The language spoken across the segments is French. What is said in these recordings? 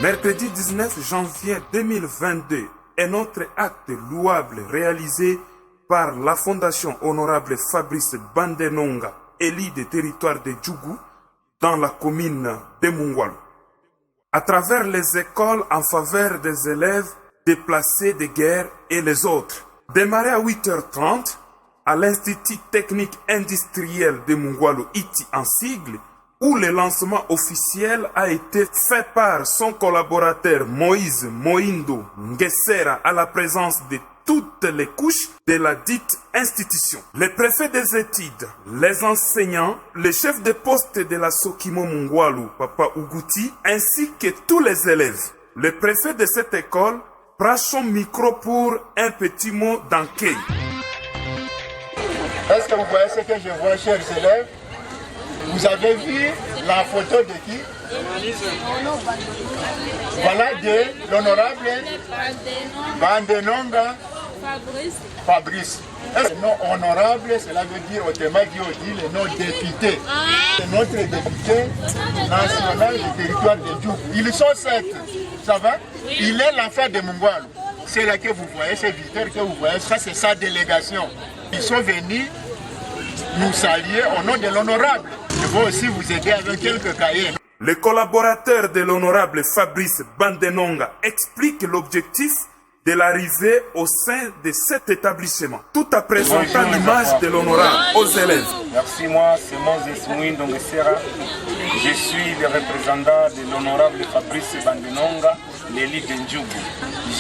Mercredi 19 janvier 2022, un autre acte louable réalisé par la Fondation Honorable Fabrice Bandenonga, élu des territoires de Djougou, dans la commune de Mungwalu. À travers les écoles en faveur des élèves déplacés de guerre et les autres. Démarré à 8h30 à l'Institut technique industriel de Mungwalu, ITI en sigle, où le lancement officiel a été fait par son collaborateur Moïse Moindo Ngesera à la présence de toutes les couches de la dite institution. Les préfets des études, les enseignants, le chef de poste de la Sokimo Mungwalu, Papa Uguti, ainsi que tous les élèves. Le préfet de cette école prend son micro pour un petit mot d'accueil. Est-ce que vous voyez ce que je vois, chers élèves? Vous avez vu la photo de qui? Voilà, de l'honorable Bandenonga Fabrice. Le nom honorable, cela veut dire autrement dit le nom député. C'est notre député national du territoire de Djougou. Ils sont 7, ça va? Il est l'enfant de Mungwalu. C'est là que vous voyez, ces visiteurs que vous voyez, ça c'est sa délégation. Ils sont venus nous saluer au nom de l'honorable. Je vais aussi vous aider avec quelques cahiers. Le collaborateur de l'honorable Fabrice Bandenonga explique l'objectif de l'arrivée au sein de cet établissement, tout en présentant l'image de l'honorable aux élèves. Merci, moi c'est Moses Moindo Ngesera. Je suis le représentant de l'honorable Fabrice Bandenonga, l'élu de Djougou.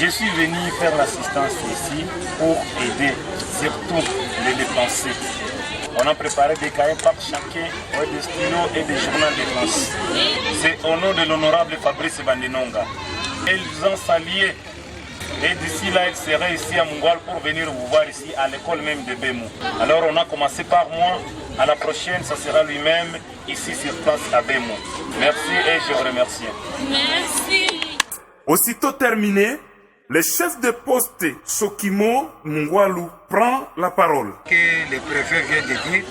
Je suis venu faire l'assistance ici pour aider, surtout les dépenser. On a préparé des cahiers par chacun, des stylos et des journaux de classe. C'est au nom de l'honorable Fabrice Bandenonga. Ils ont salué. Et d'ici là, il serait ici à Mungwalu pour venir vous voir ici à l'école même de Bémou. Alors on a commencé par moi. À la prochaine, ça sera lui-même ici sur place à Bémou. Merci et je vous remercie. Merci. Aussitôt terminé, le chef de poste Sokimo Mungwalu prend la parole. Que le préfet vient de dire,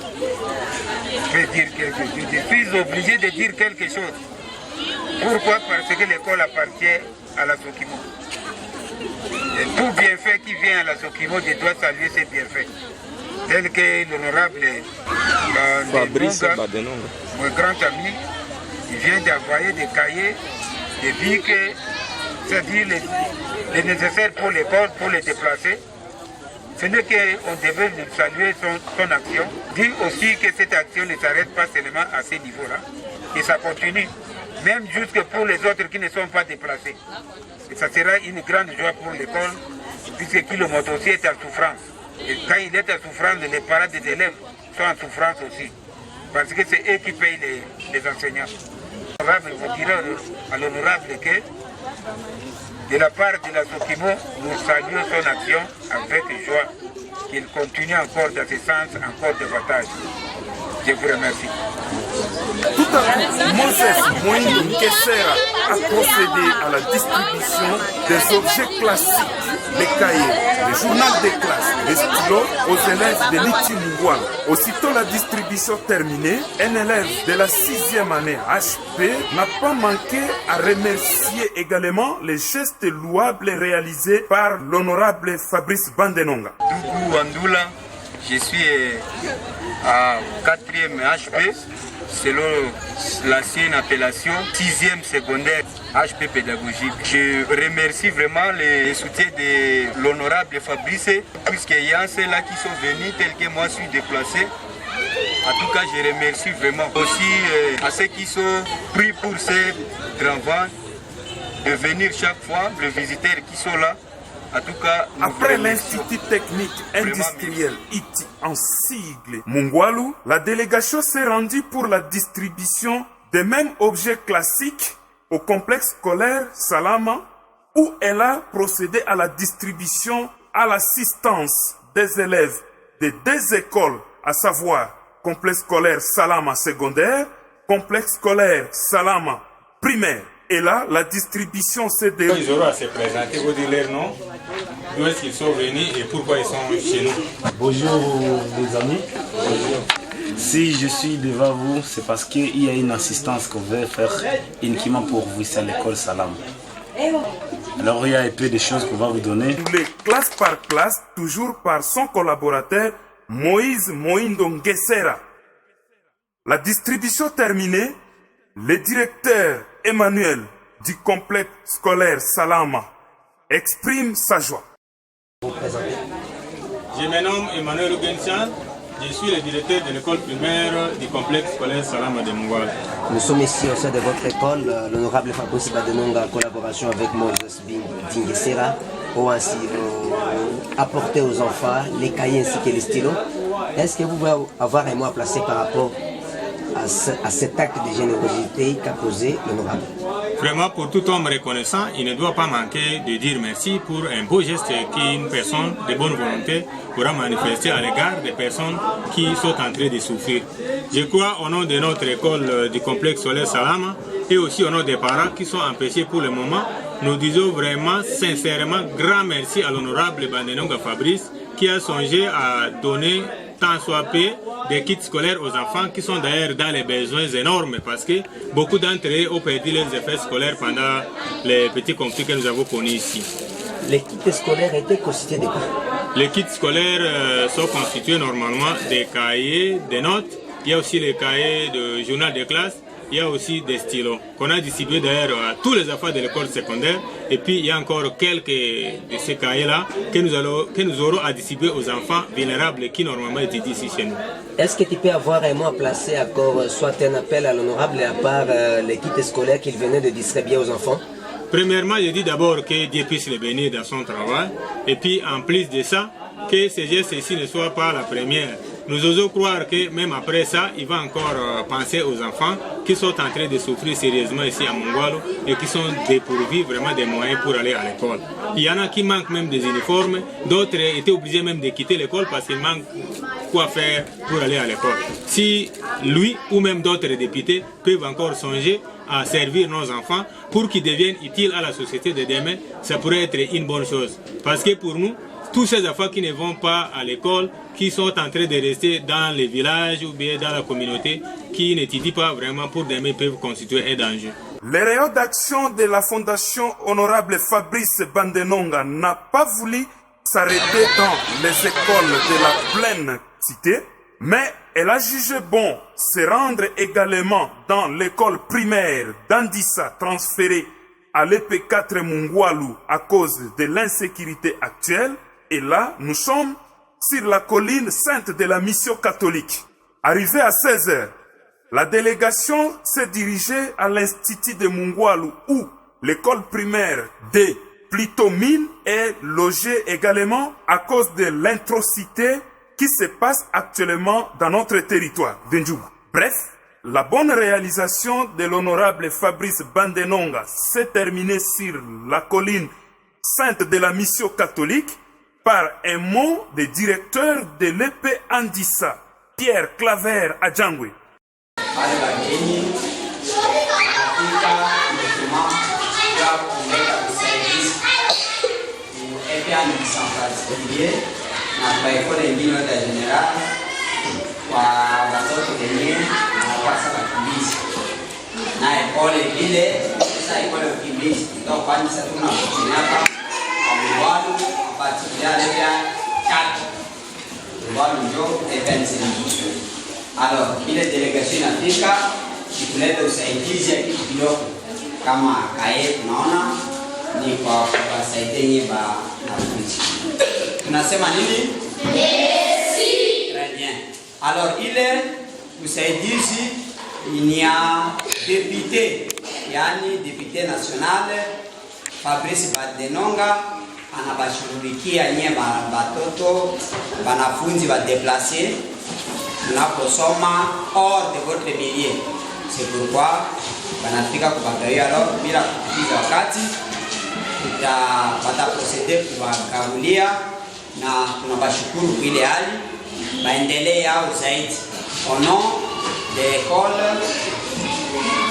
je vais dire quelque chose. Je suis obligé de dire quelque chose. Pourquoi? Parce que l'école appartient à la Sokimo. Et tout bienfait qui vient à la Sokimo, je dois saluer ces bienfaits. Tel que l'honorable Fabrice Bandenonga, mon grand ami, il vient d'envoyer des cahiers, des bics, c'est-à-dire les nécessaires pour l'école, pour les déplacer. Ce n'est qu'on devait saluer son action. Dit aussi que cette action ne s'arrête pas seulement à ce niveau-là. Et ça continue, même jusque pour les autres qui ne sont pas déplacés. Et ça sera une grande joie pour l'école, puisque qui le montre aussi est en souffrance. Et quand il est en souffrance, les parents des élèves sont en souffrance aussi. Parce que c'est eux qui payent les enseignants. Je vous dirai à l'honorable que de la part de la Sokimo, nous saluons son action avec joie. Qu'il continue encore dans ce sens, encore davantage. Je vous remercie. Tout à coup, Moses Moindo Ngesera a procédé à la distribution des objets classiques, les cahiers, les journaux de classe, les stylos aux élèves de l'ITI Mungwalu. Aussitôt la distribution terminée, un élève de la 6e année HP n'a pas manqué à remercier également les gestes louables réalisés par l'honorable Fabrice Bandenonga. Dougou Andoula, je suis à 4e HP, selon l'ancienne appellation 6e secondaire HP pédagogique. Je remercie vraiment le soutien de l'honorable Fabrice, puisqu'il y a ceux-là qui sont venus tels que moi je suis déplacé. En tout cas, je remercie vraiment aussi à ceux qui sont pris pour ces travaux de venir chaque fois, les visiteurs qui sont là. En tout cas, après l'Institut technique industriel ITI en sigle Mungwalu, la délégation s'est rendue pour la distribution des mêmes objets classiques au complexe scolaire Salama, où elle a procédé à la distribution à l'assistance des élèves de 2 écoles, à savoir complexe scolaire Salama secondaire, complexe scolaire Salama primaire. Et là, la distribution s'est déroulée. Ils auront à se présenter, vous dire leur nom, d'où est-ce qu'ils sont venus et pourquoi ils sont chez nous. Bonjour les amis. Bonjour. Si je suis devant vous, c'est parce qu'il y a une assistance qu'on veut faire uniquement pour vous ici à l'école Salam. Alors il y a un peu de choses qu'on va vous donner. Les classe par classe, toujours par son collaborateur Moïse Moindo Nguessera. La distribution terminée, le directeur Emmanuel du complexe scolaire Salama exprime sa joie. Je me nomme Emmanuel Gensian, je suis le directeur de l'école primaire du complexe scolaire Salama de Mungwala. Nous sommes ici au sein de votre école, l'honorable Fabrice Bandenonga en collaboration avec Moses Nguessera pour ainsi apporter aux enfants les cahiers ainsi que les stylos. Est-ce que vous pouvez avoir un mot à placer par rapport à cet acte de générosité qu'a posé l'honorable? Vraiment, pour tout homme reconnaissant, il ne doit pas manquer de dire merci pour un beau geste qu'une personne de bonne volonté pourra manifester à l'égard des personnes qui sont en train de souffrir. Je crois au nom de notre école du complexe scolaire Salama et aussi au nom des parents qui sont empêchés pour le moment, nous disons vraiment sincèrement grand merci à l'honorable Bandenonga Fabrice qui a songé à donner tant soit peu des kits scolaires aux enfants qui sont d'ailleurs dans les besoins énormes parce que beaucoup d'entre eux ont perdu leurs effets scolaires pendant les petits conflits que nous avons connus ici. Les kits scolaires étaient constitués de quoi? Les kits scolaires sont constitués normalement des cahiers, des notes, il y a aussi les cahiers de journal de classe, il y a aussi des stylos qu'on a distribués d'ailleurs à tous les enfants de l'école secondaire. Et puis il y a encore quelques de ces cahiers-là que nous aurons à distribuer aux enfants vulnérables qui normalement étudient ici chez nous. Est-ce que tu peux avoir un mot à placer encore, soit un appel à l'honorable à part les kits scolaires qu'il venait de distribuer aux enfants? Premièrement, je dis d'abord que Dieu puisse le bénir dans son travail. Et puis en plus de ça, que ces gestes-ci ne soient pas la première. Nous osons croire que même après ça, il va encore penser aux enfants qui sont en train de souffrir sérieusement ici à Mungwalo et qui sont dépourvus vraiment des moyens pour aller à l'école. Il y en a qui manquent même des uniformes, d'autres étaient obligés même de quitter l'école parce qu'ils manquent quoi faire pour aller à l'école. Si lui ou même d'autres députés peuvent encore songer à servir nos enfants pour qu'ils deviennent utiles à la société de demain, ça pourrait être une bonne chose. Parce que pour nous, tous ces enfants qui ne vont pas à l'école, qui sont en train de rester dans les villages ou bien dans la communauté, qui n'étudient pas vraiment pour demain peuvent constituer un danger. Les rayons d'action de la Fondation Honorable Fabrice Bandenonga n'a pas voulu s'arrêter dans les écoles de la pleine cité, mais elle a jugé bon se rendre également dans l'école primaire d'Andissa transférée à l'EP4 Mungwalu à cause de l'insécurité actuelle. Et là, nous sommes sur la colline sainte de la mission catholique. Arrivé à 16h, la délégation s'est dirigée à l'Institut de Mungwalu où l'école primaire de Plitomine est logée également à cause de l'introcité qui se passe actuellement dans notre territoire d'Ndjougou. Bref, la bonne réalisation de l'honorable Fabrice Bandenonga s'est terminée sur la colline sainte de la mission catholique par un mot du directeur de l'EP Andissa, Pierre Claver Adjangwe. Alors, ile delegation inafika ikuleta usaidizi ya kitu kidogo kama kae, tunaona ni kwa kuwasaidia nyinyi wanafunzi. Tunasema nini? Merci. Très bien. Alors, ile usaidizi ni ya député, yani député national Fabrice Bandenonga anabashughulikia nyie batoto wanafunzi wa déplacés tunaposoma hors de votre milieu. C'est pourquoi wanafika kubagawia. Alors bila kupitiza wakati wataprocede kuwagabulia, na tunabashukuru kwa ile hali, baendelee au zaidi. Au nom de l'école,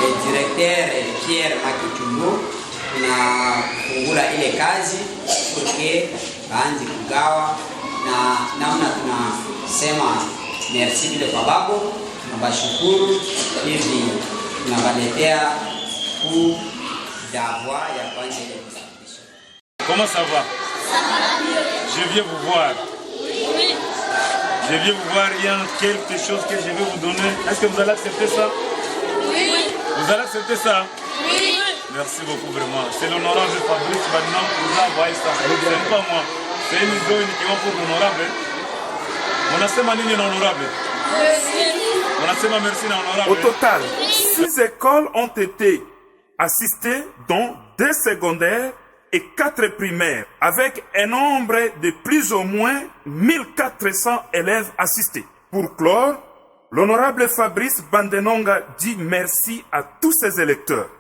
le directeur Pierre Makichumbu tunafungula ile kazi porque baanze kugawa na namna tunasema merci vile kwa babu tunabashukuru hivi tunawaletea coup d'avoir ya kwanza ile kusafisha. Comment ça va? Je viens vous voir. Je viens vous voir, il y a quelque chose que je vais vous donner. Est-ce que vous allez accepter ça? Oui. Vous allez accepter ça? Oui. Merci beaucoup vraiment. C'est l'honorable Fabrice maintenant qui vous a envoyé ça. C'est pas moi. C'est une zone qui va pour l'honorable. On a sema nini na honorable? On a sema merci na honorable. Au total, 6 écoles ont été assistées, dont 2 secondaires et 4 primaires, avec un nombre de plus ou moins 1400 élèves assistés. Pour clore, l'honorable Fabrice Bandenonga dit merci à tous ses électeurs.